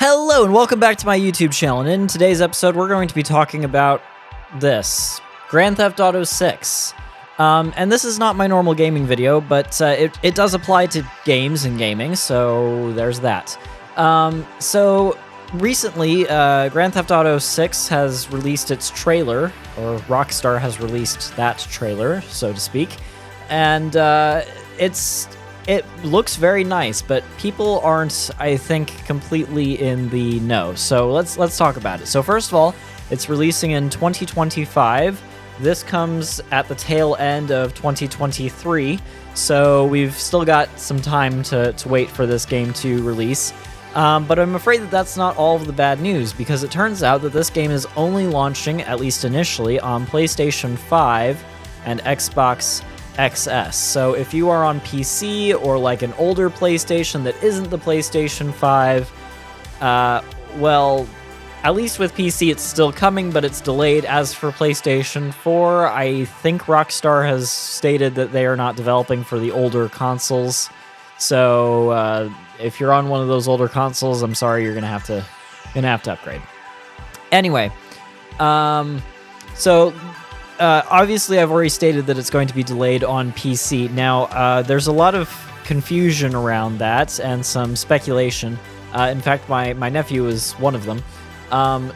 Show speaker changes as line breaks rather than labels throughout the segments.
Hello and welcome back to my YouTube channel, and in today's episode we're going to be talking about this, Grand Theft Auto 6. And this is not my normal gaming video, but it does apply to games and gaming, so there's that. So recently, Grand Theft Auto 6 has released its trailer, or Rockstar has released that trailer, so to speak, and it looks very nice, but people aren't, I think, completely in the know. So let's talk about it. So first of all, it's releasing in 2025. This comes at the tail end of 2023, so we've still got some time to wait for this game to release. But I'm afraid that that's not all of the bad news, because it turns out that this game is only launching, at least initially, on PlayStation 5 and Xbox XS. So if you are on PC or like an older PlayStation that isn't the PlayStation 5, well, at least with PC it's still coming, but it's delayed. As for PlayStation 4, I think Rockstar has stated that they are not developing for the older consoles. So if you're on one of those older consoles, I'm sorry, you're gonna have to upgrade. Anyway, obviously, I've already stated that it's going to be delayed on PC. Now, there's a lot of confusion around that and some speculation. In fact, my nephew is one of them.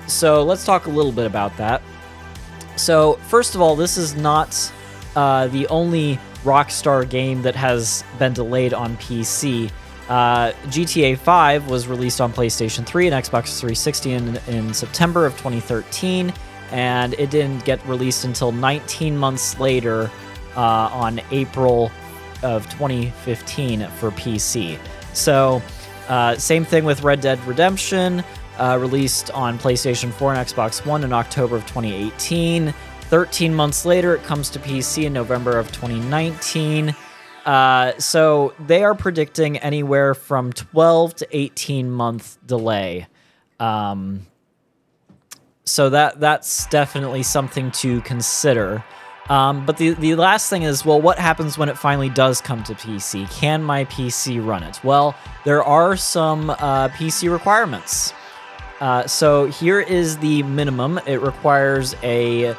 So let's talk a little bit about that. So first of all, this is not the only Rockstar game that has been delayed on PC. GTA 5 was released on PlayStation 3 and Xbox 360 in September of 2013. And it didn't get released until 19 months later on April of 2015 for PC. So, same thing with Red Dead Redemption, released on PlayStation 4 and Xbox One in October of 2018. 13 months later, it comes to PC in November of 2019. So, they are predicting anywhere from 12 to 18 month delay. So that's definitely something to consider. But the last thing is, well, what happens when it finally does come to PC? Can my PC run it? Well, there are some PC requirements. So here is the minimum. It requires a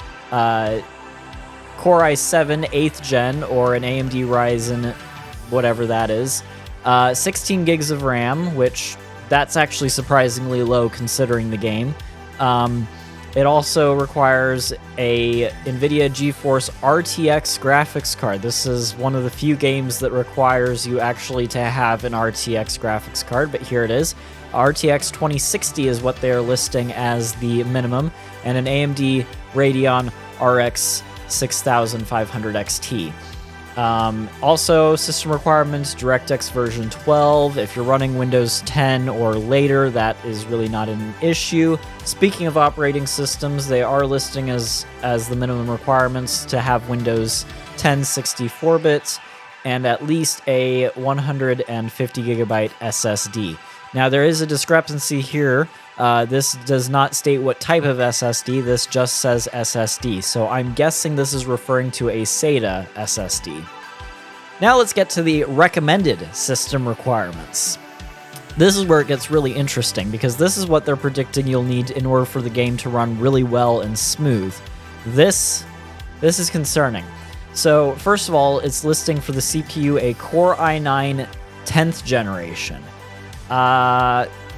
Core i7 8th gen or an AMD Ryzen, whatever that is. 16 gigs of RAM, which that's actually surprisingly low considering the game. It also requires a NVIDIA GeForce RTX graphics card. This is one of the few games that requires you actually to have an RTX graphics card, but here it is. RTX 2060 is what they're listing as the minimum, and an AMD Radeon RX 6500 XT. Also, system requirements, DirectX version 12. If you're running Windows 10 or later, that is really not an issue. Speaking of operating systems, they are listing as the minimum requirements to have Windows 10 64-bit and at least a 150 gigabyte SSD. Now, there is a discrepancy here. This does not state what type of SSD, this just says SSD, so I'm guessing this is referring to a SATA SSD. Now let's get to the recommended system requirements. This is where it gets really interesting, because this is what they're predicting you'll need in order for the game to run really well and smooth. This is concerning. So first of all, it's listing for the CPU a Core i9 10th generation.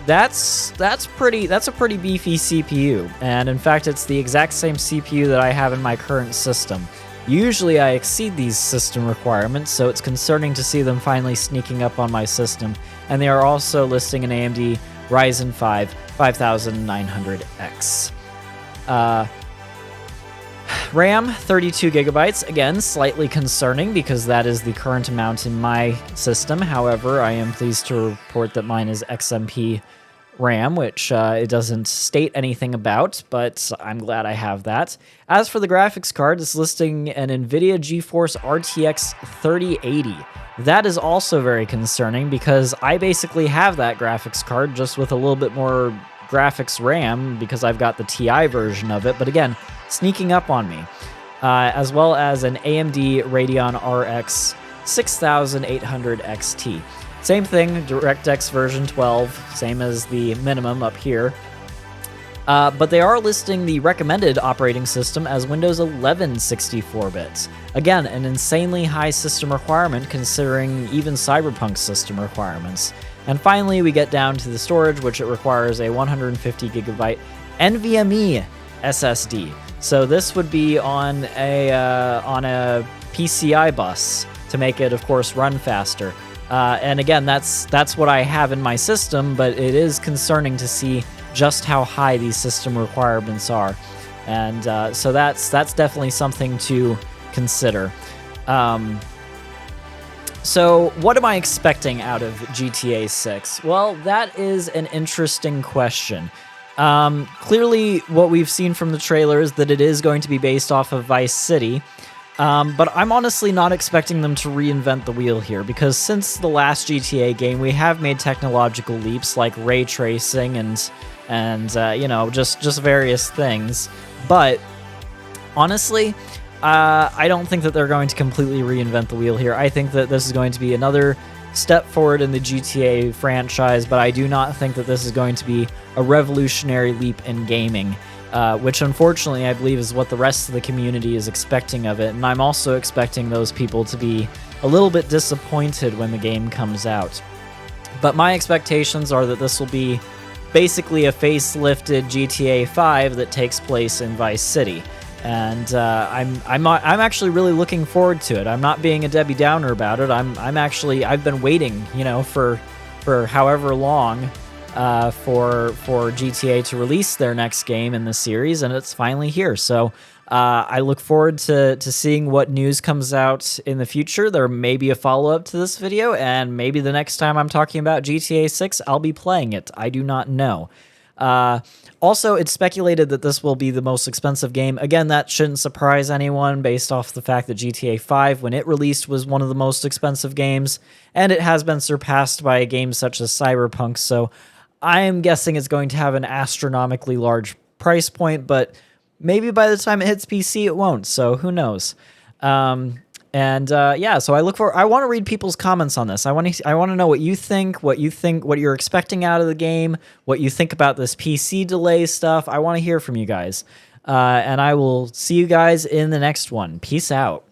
That's a pretty beefy CPU, and in fact it's the exact same CPU that I have in my current system. Usually I exceed these system requirements, so it's concerning to see them finally sneaking up on my system, and they are also listing an AMD Ryzen 5 5900X. RAM, 32 gigabytes, again, slightly concerning because that is the current amount in my system. However, I am pleased to report that mine is XMP RAM, which it doesn't state anything about, but I'm glad I have that. As for the graphics card, it's listing an NVIDIA GeForce RTX 3080. That is also very concerning because I basically have that graphics card just with a little bit more graphics RAM because I've got the TI version of it, but again, sneaking up on me. As well as an AMD Radeon RX 6800 XT. Same thing, DirectX version 12, same as the minimum up here. But they are listing the recommended operating system as Windows 11 64-bit. Again, an insanely high system requirement considering even Cyberpunk's system requirements. And finally, we get down to the storage, which it requires a 150 gigabyte NVMe SSD. So this would be on a PCI bus to make it, of course, run faster. And again, that's what I have in my system, but it is concerning to see just how high these system requirements are. And so that's definitely something to consider. So what am I expecting out of GTA 6? Well, that is an interesting question. Clearly, what we've seen from the trailer is that it is going to be based off of Vice City. But I'm honestly not expecting them to reinvent the wheel here, because since the last GTA game, we have made technological leaps like ray tracing and you know, just various things. But honestly, I don't think that they're going to completely reinvent the wheel here. I think that this is going to be another step forward in the GTA franchise, but I do not think that this is going to be a revolutionary leap in gaming, which unfortunately I believe is what the rest of the community is expecting of it, and I'm also expecting those people to be a little bit disappointed when the game comes out. But my expectations are that this will be basically a facelifted GTA 5 that takes place in Vice City. And I'm actually really looking forward to it. I'm not being a Debbie Downer about it. I've been waiting, you know, for however long for GTA to release their next game in the series, and it's finally here. So I look forward to seeing what news comes out in the future. There may be a follow-up to this video, and maybe the next time I'm talking about GTA 6, I'll be playing it. I do not know. Also, it's speculated that this will be the most expensive game. Again, that shouldn't surprise anyone based off the fact that GTA 5, when it released, was one of the most expensive games, and it has been surpassed by games such as Cyberpunk, so I'm guessing it's going to have an astronomically large price point, but maybe by the time it hits PC, it won't, so who knows. Yeah, so I want to read people's comments on this. I want to know what you think, what you're expecting out of the game, what you think about this PC delay stuff. I want to hear from you guys. And I will see you guys in the next one. Peace out.